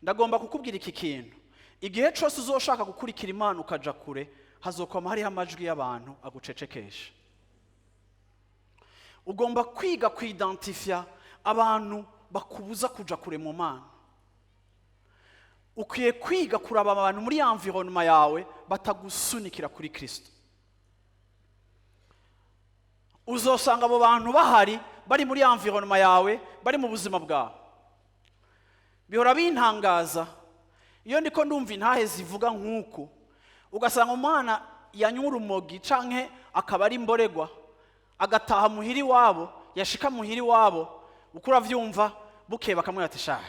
ndagomba kukubwira iki kintu. Igihe cyose uzoshaka gukurikira Imana ukaja kure, hazokoma hariho amajwi y'abantu agucecekesha. Ugomba kwiga kwidentifia abantu bakubuza kuja kure mu Mana. Ukwiye kwiga kuraba abantu muri environnement yawe batagusunikira kuri Kristo. Uzosanga abo bantu bahari bari muri environnement yawe, bari mu buzima bwawe. Bihora bintangaza iyo ndiko ndumva intahe zivuga nk'uku, ugasanga umwana yanyura umogi canke akaba ari mboregwa, agataha muhiri wabo, yashika muhiri wabo, ukura vyumva bukeye bakamwira ati sha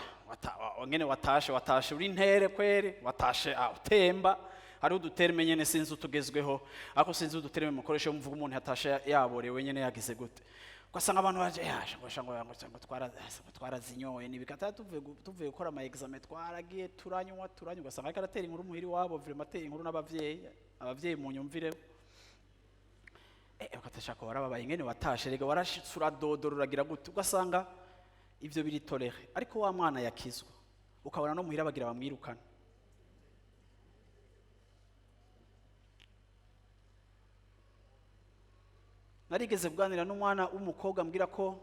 ngene watashe uri ntere kwere, watashe utemba. Hari uduterme nyene sinzi utugezweho, ako sinzi uduterme mukoreshe mvuga umuntu yatashe yaborewe nyene yagize gute. Ugasanga abantu baje ngo twarazinyoye nibikata tuvuye gukora ama examen twaragiye turanywa ugasanga ariko aratera inkuru muhiri wabo, vraiment atera inkuru abavyeyi mu nyumvire. Ukatashaka warababaye ngene watashe, rega warashitsura dodo ruragira gute, ugasanga ivyo biri tolere. Ariko wa mwana yakizwa ukabona no muhira bagira bamwirukana. Narigeze kuganira n'umwana w'umukobwa ambwira ko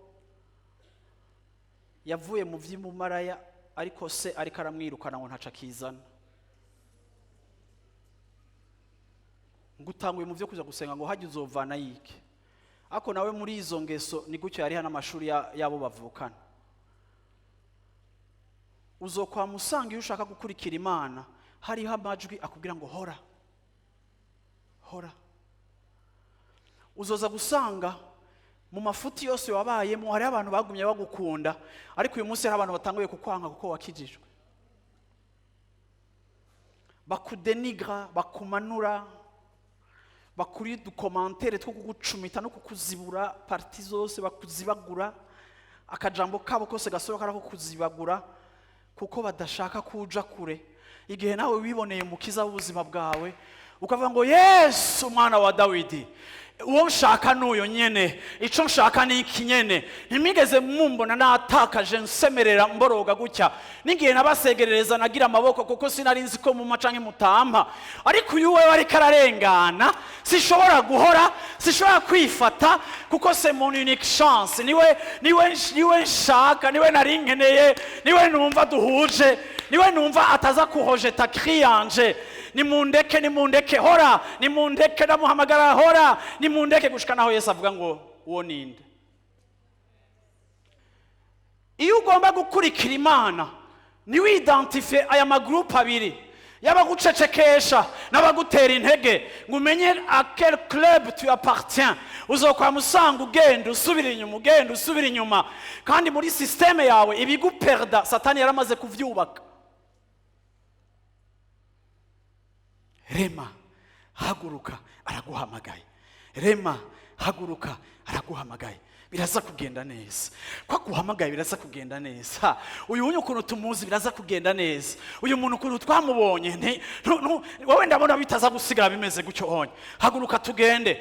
yavuye mu vy'umumaraya ariko se ariko aramwirukana ngo ntaca kizana. Ngutanguye mu vyo kuja gusenga ngo haje uzovana yike. Ako nawe muri izo ngeso ni gutyo yari hana amashuri yabo bavukana. Uzokwa musanga iyo ushaka gukurikira Imana hariho amajwi akubwira ngo hora. Uzoza gusanga mu mafuti yose wabayemo hari abantu bagumye bagukunda, ariko uyu munsi hari abantu batanguye kukwanga kuko wakijijwe. Bakudenigra, bakumanura, bakuri du commentaire two kugucumita no kukuzibura parti zose, bakuzibagura akajambo kabo kose gasohoka arako kuzibagura kuko badashaka kuja kure. Igihe nawe wiboneye umukiza w'ubuzima bwawe ukavuga ngo Yesu mwana wa Dawidi, uwo nshaka n'uyo nyene, ico nshaka ni iki nyene, ntimigeze mumbona natakaje nsemerera mboroga gutya, ningiye nabasegerereza nagira amaboko kuko sinari nzi ko mu macanke mutampa, ariko uyu wewe ari kararengana, sishobora guhora, sishobora kwifata kuko c'est mon unique chance, niwe nshaka, niwe nari nkeneye, niwe numva duhuje, niwe numva ataza kuhojeta cri yanje. Nimundeke hora, nimundeke ndamuhamagara hora, nimundeke gushika naho Yesu avuga ngo uwo ninde. Iyo ugomba gukurikira Imana ni widentifie aya magroupe abiri y'abagucecekesha n'abagutera intege, ngo umenye à quel club tu appartiens. Uzokwa musanga ugenda usubira inyuma, kandi muri systeme yawe ibiguperda Satani yaramaze kuvyubaka. Rema, haguruka, araguhamagaye. Rema, haguruka, araguhamagaye. Biraza kugenda neza. Kwa guhamagaye biraza kugenda neza. Uyu ukuntu tumuzi biraza kugenda neza. Uyu muntu ukuntu twamubonye wowe ndabona bitaza gusigara bimeze gucyo honye. Haguruka tugende.